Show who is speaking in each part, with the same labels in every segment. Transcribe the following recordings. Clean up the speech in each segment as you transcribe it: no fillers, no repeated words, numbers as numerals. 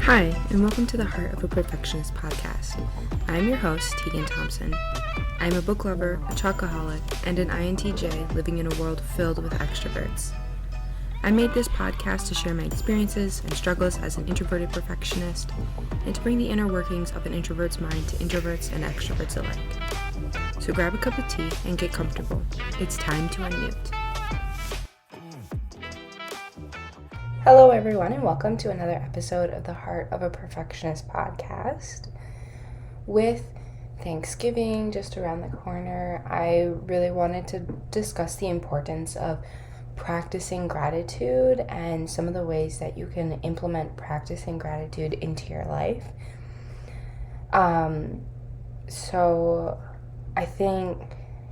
Speaker 1: Hi, and welcome to the Heart of a Perfectionist podcast. I'm your host, Tegan Thompson. I'm a book lover, a chocoholic, and an INTJ living in a world filled with extroverts. I made this podcast to share my experiences and struggles as an introverted perfectionist, and to bring the inner workings of an introvert's mind to introverts and extroverts alike. So grab a cup of tea and get comfortable. It's time to unmute. Hello everyone, and welcome to another episode of the Heart of a Perfectionist podcast. With Thanksgiving just around the corner, I really wanted to discuss the importance of practicing gratitude and some of the ways that you can implement practicing gratitude into your life. So I think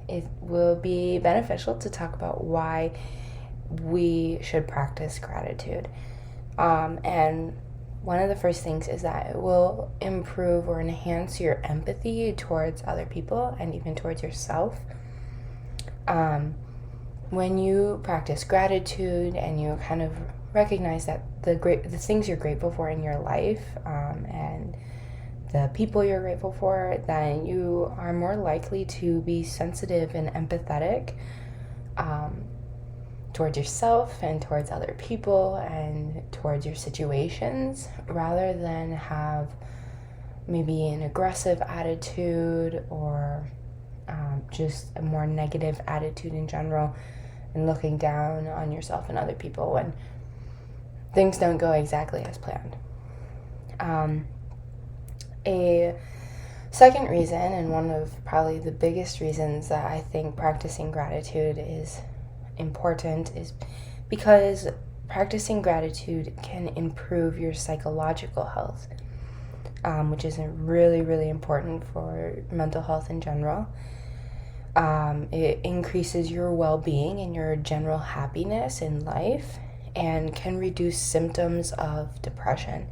Speaker 1: it will be beneficial to talk about why we should practice gratitude. And one of the first things is that it will improve or enhance your empathy towards other people and even towards yourself. When you practice gratitude and you kind of recognize that the things you're grateful for in your life and the people you're grateful for, then you are more likely to be sensitive and empathetic towards yourself and towards other people and towards your situations, rather than have maybe an aggressive attitude or just a more negative attitude in general, and looking down on yourself and other people when things don't go exactly as planned. A second reason, and one of probably the biggest reasons that I think practicing gratitude is important, is because practicing gratitude can improve your psychological health, which is really, really important for mental health in general. It increases your well-being and your general happiness in life and can reduce symptoms of depression.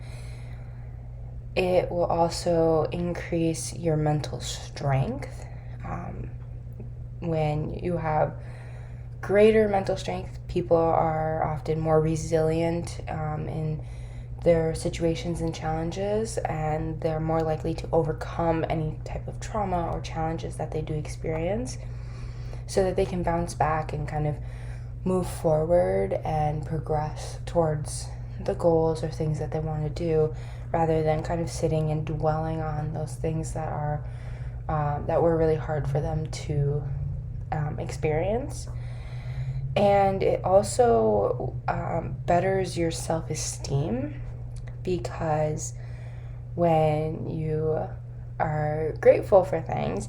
Speaker 1: It will also increase your mental strength. When you have greater mental strength, people are often more resilient in their situations and challenges, and they're more likely to overcome any type of trauma or challenges that they do experience, so that they can bounce back and kind of move forward and progress towards the goals or things that they want to do, rather than kind of sitting and dwelling on those things that are that were really hard for them to experience. And it also betters your self-esteem, because when you are grateful for things,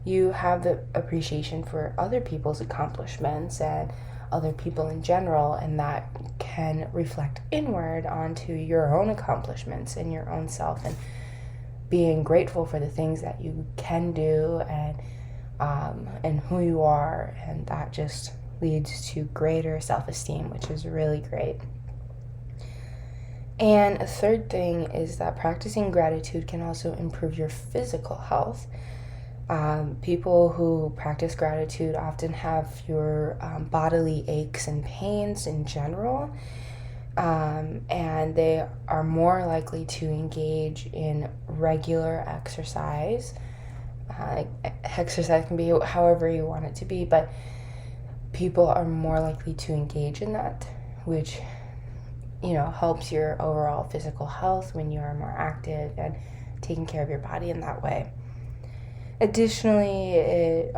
Speaker 1: you have the appreciation for other people's accomplishments and other people in general, and that can reflect inward onto your own accomplishments and your own self, and being grateful for the things that you can do and who you are, and that just leads to greater self-esteem, which is really great. And a third thing is that practicing gratitude can also improve your physical health. People who practice gratitude often have fewer bodily aches and pains in general, and they are more likely to engage in regular exercise. Exercise can be however you want it to be, but people are more likely to engage in that, which, helps your overall physical health when you are more active and taking care of your body in that way. Additionally,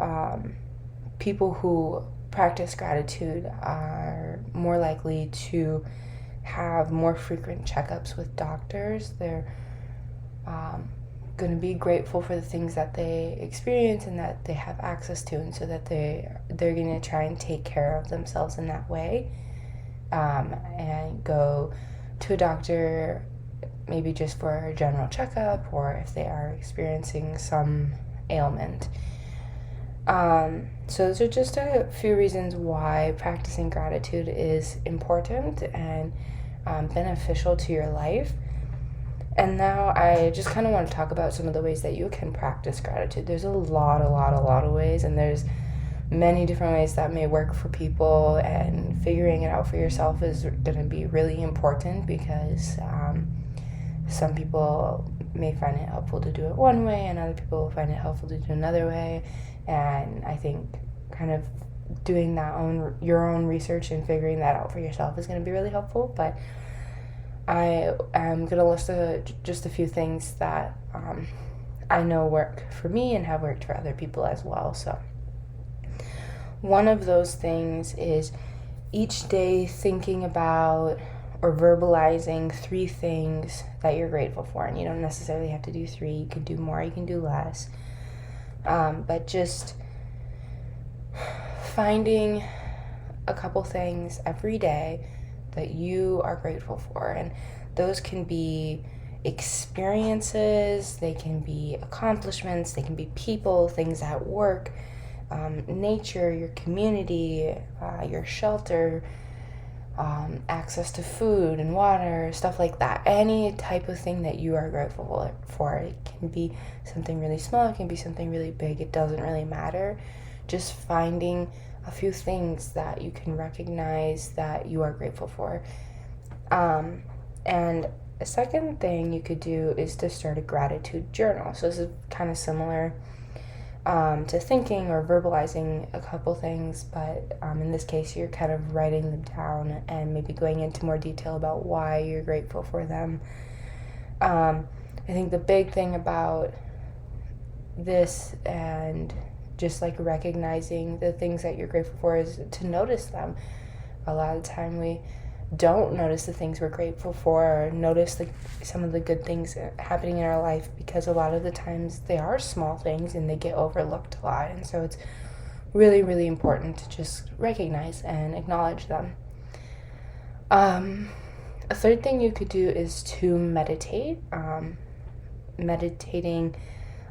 Speaker 1: people who practice gratitude are more likely to have more frequent checkups with doctors. They're going to be grateful for the things that they experience and that they have access to, and so that they're going to try and take care of themselves in that way, and go to a doctor maybe just for a general checkup, or if they are experiencing some ailment. So those are just a few reasons why practicing gratitude is important and beneficial to your life. And now I just kind of want to talk about some of the ways that you can practice gratitude. There's a lot of ways, and there's many different ways that may work for people, and figuring it out for yourself is going to be really important, because some people may find it helpful to do it one way, and other people find it helpful to do another way. And I think kind of doing your own research and figuring that out for yourself is going to be really helpful. But I am going to list just a few things that I know work for me and have worked for other people as well. So one of those things is each day thinking about or verbalizing 3 things that you're grateful for. And you don't necessarily have to do 3. You can do more, you can do less. But just finding a couple things every day that you are grateful for. And those can be experiences, they can be accomplishments, they can be people, things at work, nature, your community, your shelter, access to food and water, stuff like that. Any type of thing that you are grateful for. It can be something really small, it can be something really big, it doesn't really matter. Just finding a few things that you can recognize that you are grateful for. And a second thing you could do is to start a gratitude journal. So this is kind of similar to thinking or verbalizing a couple things, but in this case you're kind of writing them down and maybe going into more detail about why you're grateful for them. I think the big thing about this and just like recognizing the things that you're grateful for is to notice them. A lot of the time we don't notice the things we're grateful for, or notice some of the good things happening in our life, because a lot of the times they are small things and they get overlooked a lot. And so it's really, really important to just recognize and acknowledge them. A third thing you could do is to meditate. Meditating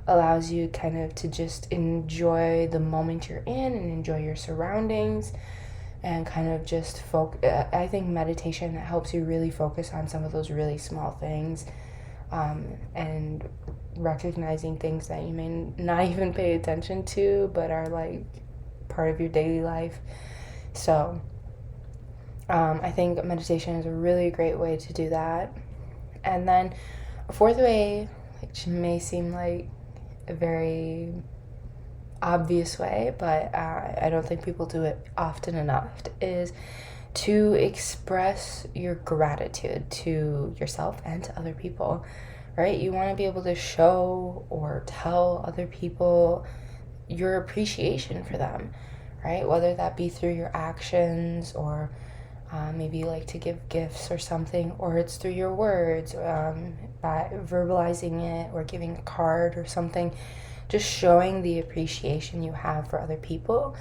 Speaker 1: allows you kind of to just enjoy the moment you're in and enjoy your surroundings and kind of just I think meditation helps you really focus on some of those really small things, and recognizing things that you may not even pay attention to but are like part of your daily life. So I think meditation is a really great way to do that. And then a fourth way, which may seem like a very obvious way, but I don't think people do it often enough, is to express your gratitude to yourself and to other people, right? You want to be able to show or tell other people your appreciation for them, right? Whether that be through your actions, or maybe you like to give gifts or something, or it's through your words, by verbalizing it or giving a card or something. Just showing the appreciation you have for other people,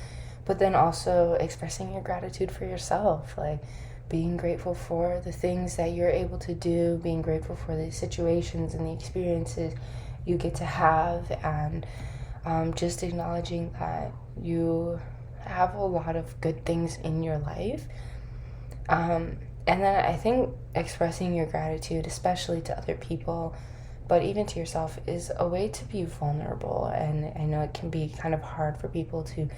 Speaker 1: but then also expressing your gratitude for yourself, like being grateful for the things that you're able to do, being grateful for the situations and the experiences you get to have, and just acknowledging that you have a lot of good things in your life. And then I think expressing your gratitude, especially to other people, but even to yourself, is a way to be vulnerable. And I know it can be kind of hard for people to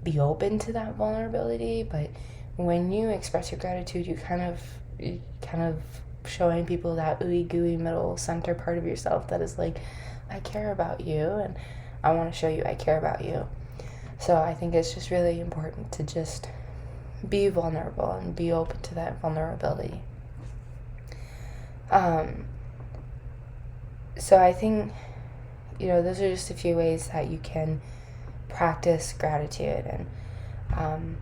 Speaker 1: be open to that vulnerability, but when you express your gratitude, you kind of showing people that ooey gooey middle center part of yourself that is like, I care about you and I want to show you I care about you. So I think it's just really important to just be vulnerable and be open to that vulnerability. So I think, those are just a few ways that you can practice gratitude. And,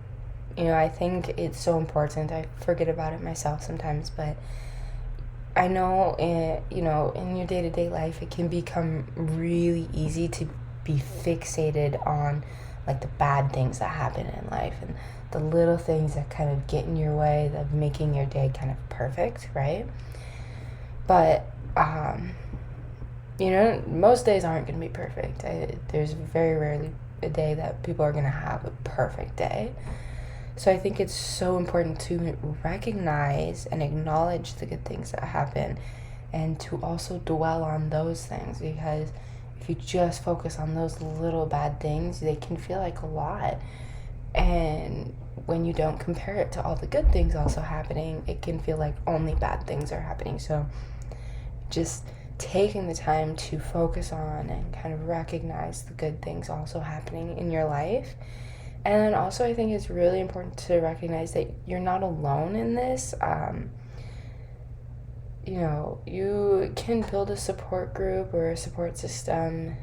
Speaker 1: I think it's so important. I forget about it myself sometimes, but I know, in your day-to-day life, it can become really easy to be fixated on, like, the bad things that happen in life and the little things that kind of get in your way of making your day kind of perfect, right? But, most days aren't going to be perfect. There's very rarely a day that people are going to have a perfect day. So I think it's so important to recognize and acknowledge the good things that happen, and to also dwell on those things, because if you just focus on those little bad things, they can feel like a lot. And when you don't compare it to all the good things also happening, it can feel like only bad things are happening. So just taking the time to focus on and kind of recognize the good things also happening in your life. And then also, I think it's really important to recognize that you're not alone in this. You can build a support group or a support system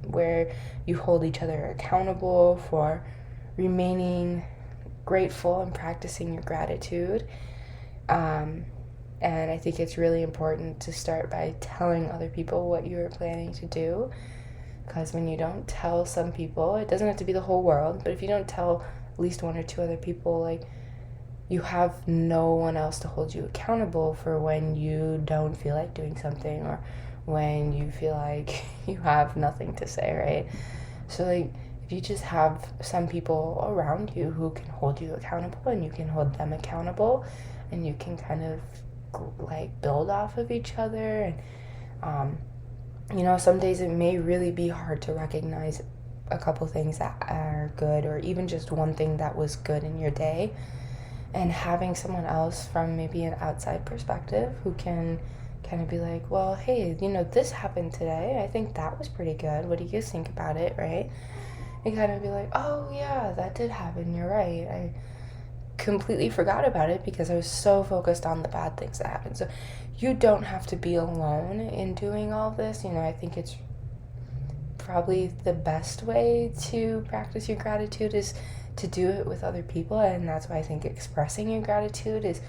Speaker 1: where you hold each other accountable for remaining grateful and practicing your gratitude. And I think it's really important to start by telling other people what you are planning to do. Because when you don't tell some people, it doesn't have to be the whole world, but if you don't tell at least one or two other people, like, you have no one else to hold you accountable for when you don't feel like doing something or when you feel like you have nothing to say, right? So, like, if you just have some people around you who can hold you accountable and you can hold them accountable and you can kind of, like, build off of each other. And, some days it may really be hard to recognize a couple things that are good or even just one thing that was good in your day. And having someone else from maybe an outside perspective who can kind of be like, well, hey, this happened today. I think that was pretty good. What do you guys think about it, right? And kind of be like, oh, yeah, that did happen. You're right. I completely forgot about it because I was so focused on the bad things that happened. So you don't have to be alone in doing all this. I think it's probably the best way to practice your gratitude is to do it with other people, and that's why I think expressing your gratitude is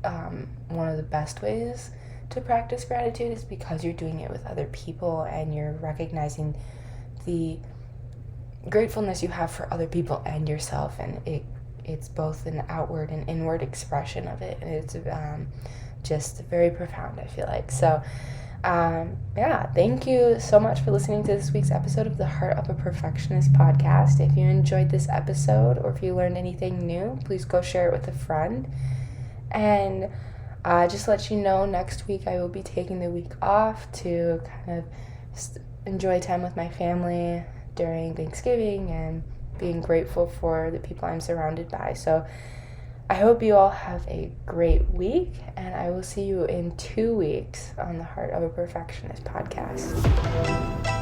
Speaker 1: one of the best ways to practice gratitude, is because you're doing it with other people and you're recognizing the gratefulness you have for other people and yourself, and it's both an outward and inward expression of it, and it's just very profound, I feel like. So thank you so much for listening to this week's episode of the Heart of a Perfectionist podcast. If you enjoyed this episode or if you learned anything new, please go share it with a friend. And just let you know, next week I will be taking the week off to kind of enjoy time with my family during Thanksgiving and being grateful for the people I'm surrounded by. So I hope you all have a great week, and I will see you in 2 weeks on the Heart of a Perfectionist podcast.